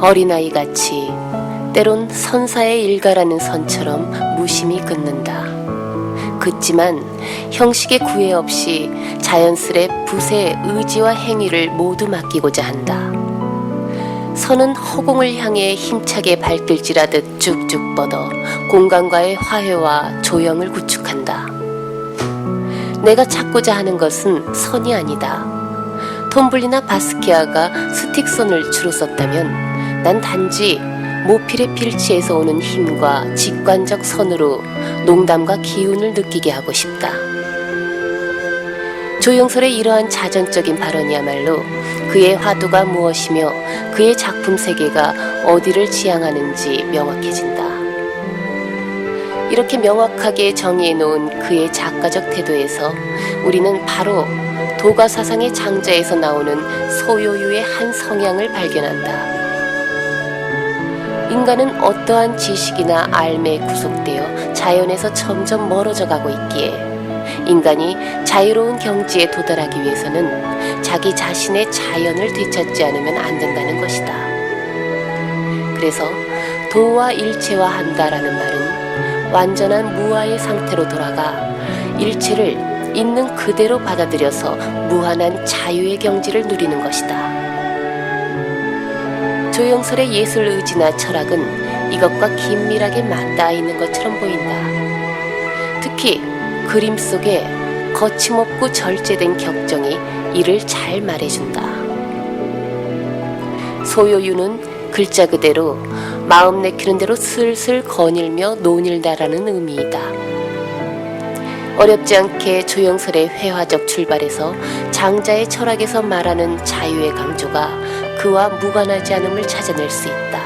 어린아이같이 때론 선사의 일가라는 선처럼 무심히 긋는다. 긋지만 형식의 구애 없이 자연스레 붓의 의지와 행위를 모두 맡기고자 한다. 선은 허공을 향해 힘차게 발길질하듯 쭉쭉 뻗어 공간과의 화해와 조형을 구축한다. 내가 찾고자 하는 것은 선이 아니다. 톰블리나 바스키아가 스틱선을 주로 썼다면 난 단지 모필의 필치에서 오는 힘과 직관적 선으로 농담과 기운을 느끼게 하고 싶다. 조영설의 이러한 자전적인 발언이야말로 그의 화두가 무엇이며 그의 작품 세계가 어디를 지향하는지 명확해진다. 이렇게 명확하게 정의해 놓은 그의 작가적 태도에서 우리는 바로 도가 사상의 장자에서 나오는 소요유의 한 성향을 발견한다. 인간은 어떠한 지식이나 알매에 구속되어 자연에서 점점 멀어져 가고 있기에 인간이 자유로운 경지에 도달하기 위해서는 자기 자신의 자연을 되찾지 않으면 안 된다는 것이다. 그래서 도와 일체화한다라는 말은 완전한 무아의 상태로 돌아가 일체를 있는 그대로 받아들여서 무한한 자유의 경지를 누리는 것이다. 조영설의 예술 의지나 철학은 이것과 긴밀하게 맞닿아 있는 것처럼 보인다. 특히 그림 속에 거침없고 절제된 격정이 이를 잘 말해준다. 소요유는 글자 그대로 마음 내키는 대로 슬슬 거닐며 논일다라는 의미이다. 어렵지 않게 조영설의 회화적 출발에서 장자의 철학에서 말하는 자유의 강조가 그와 무관하지 않음을 찾아낼 수 있다.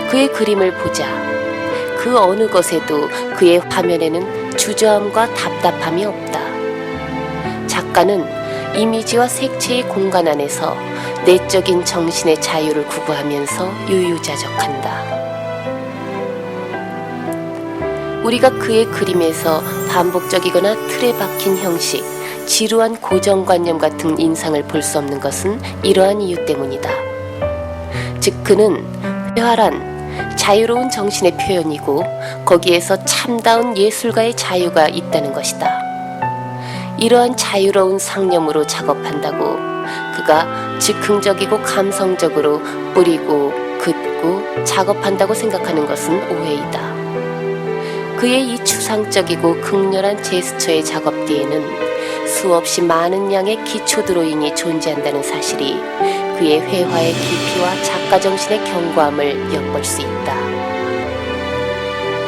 그의 그림을 보자. 그 어느 것에도 그의 화면에는 주저함과 답답함이 없다. 작가는 이미지와 색채의 공간 안에서 내적인 정신의 자유를 구구하면서 유유자적한다. 우리가 그의 그림에서 반복적이거나 틀에 박힌 형식, 지루한 고정관념 같은 인상을 볼 수 없는 것은 이러한 이유 때문이다. 즉 그는 회화란 자유로운 정신의 표현이고 거기에서 참다운 예술가의 자유가 있다는 것이다. 이러한 자유로운 상념으로 작업한다고 그가 즉흥적이고 감성적으로 뿌리고 긋고 작업한다고 생각하는 것은 오해이다. 그의 이 추상적이고 극렬한 제스처의 작업 뒤에는 수없이 많은 양의 기초 드로잉이 존재한다는 사실이 그의 회화의 깊이와 작가정신의 견고함을 엿볼 수 있다.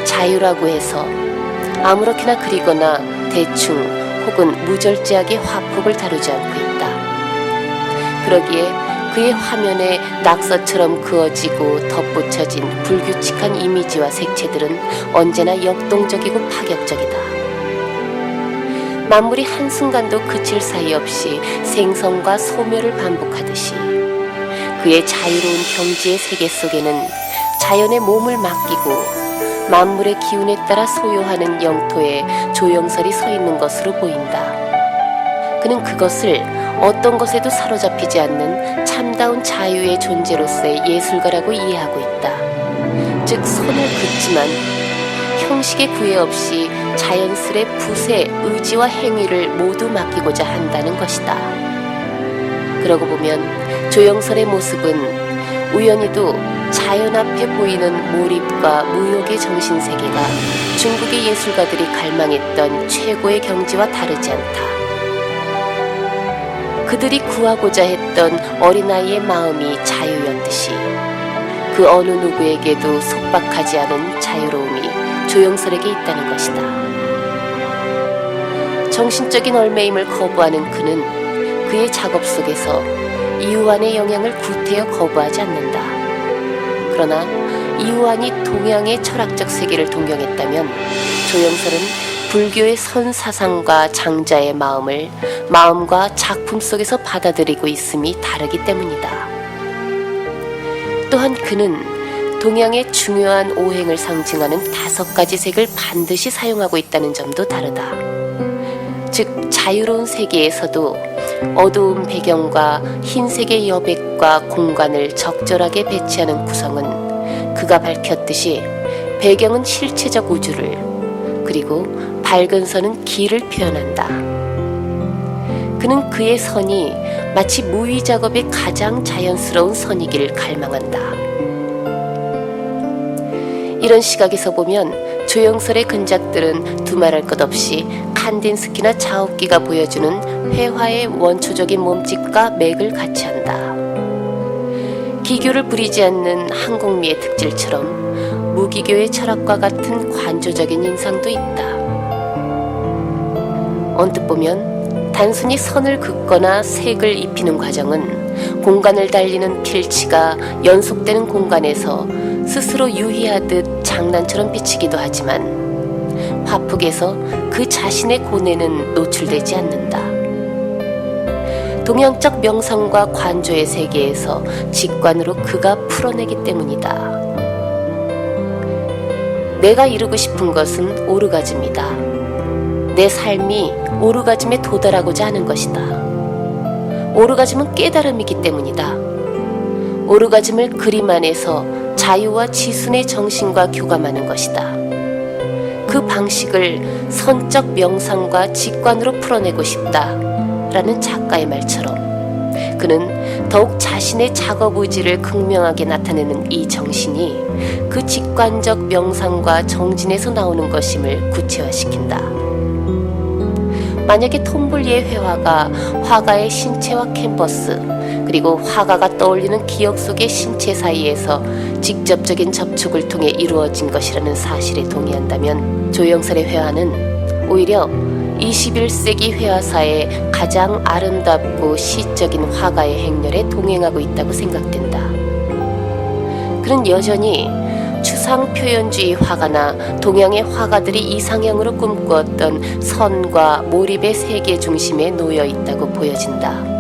자유라고 해서 아무렇게나 그리거나 대충 혹은 무절제하게 화폭을 다루지 않고 있다. 그러기에 그의 화면에 낙서처럼 그어지고 덧붙여진 불규칙한 이미지와 색채들은 언제나 역동적이고 파격적이다. 만물이 한순간도 그칠 사이 없이 생성과 소멸을 반복하듯이 그의 자유로운 경지의 세계 속에는 자연의 몸을 맡기고 만물의 기운에 따라 소요하는 영토에 조영설이 서 있는 것으로 보인다. 그는 그것을 어떤 것에도 사로잡히지 않는 참다운 자유의 존재로서의 예술가라고 이해하고 있다. 즉 손을 긋지만 형식의 구애 없이 자연스레 붓의 의지와 행위를 모두 맡기고자 한다는 것이다. 그러고 보면 조영설의 모습은 우연히도 자연 앞에 보이는 몰입과 무욕의 정신세계가 중국의 예술가들이 갈망했던 최고의 경지와 다르지 않다. 그들이 구하고자 했던 어린아이의 마음이 자유였듯이 그 어느 누구에게도 속박하지 않은 자유로움이 조영설에게 있다는 것이다. 정신적인 얼매임을 거부하는 그는 그의 작업 속에서 이우환의 영향을 구태여 거부하지 않는다. 그러나 이우환이 동양의 철학적 세계를 동경했다면 조영설은 불교의 선사상과 장자의 마음을 마음과 작품 속에서 받아들이고 있음이 다르기 때문이다. 또한 그는 동양의 중요한 오행을 상징하는 5가지 색을 반드시 사용하고 있다는 점도 다르다. 즉 자유로운 세계에서도 어두운 배경과 흰색의 여백과 공간을 적절하게 배치하는 구성은 그가 밝혔듯이 배경은 실체적 우주를, 그리고 밝은 선은 길을 표현한다. 그는 그의 선이 마치 무의 작업의 가장 자연스러운 선이길 갈망한다. 이런 시각에서 보면 조영설의 근작들은 두말할 것 없이 칸딘스키나 자우기가 보여주는 회화의 원초적인 몸짓과 맥을 같이 한다. 기교를 부리지 않는 한국미의 특질처럼 무기교의 철학과 같은 관조적인 인상도 있다. 언뜻 보면 단순히 선을 긋거나 색을 입히는 과정은 공간을 달리는 필치가 연속되는 공간에서 스스로 유희하듯 장난처럼 비치기도 하지만 화폭에서 그 자신의 고뇌는 노출되지 않는다. 동양적 명상과 관조의 세계에서 직관으로 그가 풀어내기 때문이다. 내가 이루고 싶은 것은 오르가즘이다. 내 삶이 오르가즘에 도달하고자 하는 것이다. 오르가즘은 깨달음이기 때문이다. 오르가즘을 그림 안에서 자유와 지순의 정신과 교감하는 것이다. 그 방식을 선적 명상과 직관으로 풀어내고 싶다라는 작가의 말처럼 그는 더욱 자신의 작업 의지를 극명하게 나타내는 이 정신이 그 직관적 명상과 정진에서 나오는 것임을 구체화시킨다. 만약에 톰블리의 회화가 화가의 신체와 캔버스, 그리고 화가가 떠올리는 기억 속의 신체 사이에서 직접적인 접촉을 통해 이루어진 것이라는 사실에 동의한다면 조영설의 회화는 오히려 21세기 회화사의 가장 아름답고 시적인 화가의 행렬에 동행하고 있다고 생각된다. 그는 여전히 추상 표현주의 화가나 동양의 화가들이 이상형으로 꿈꾸었던 선과 몰입의 세계 중심에 놓여 있다고 보여진다.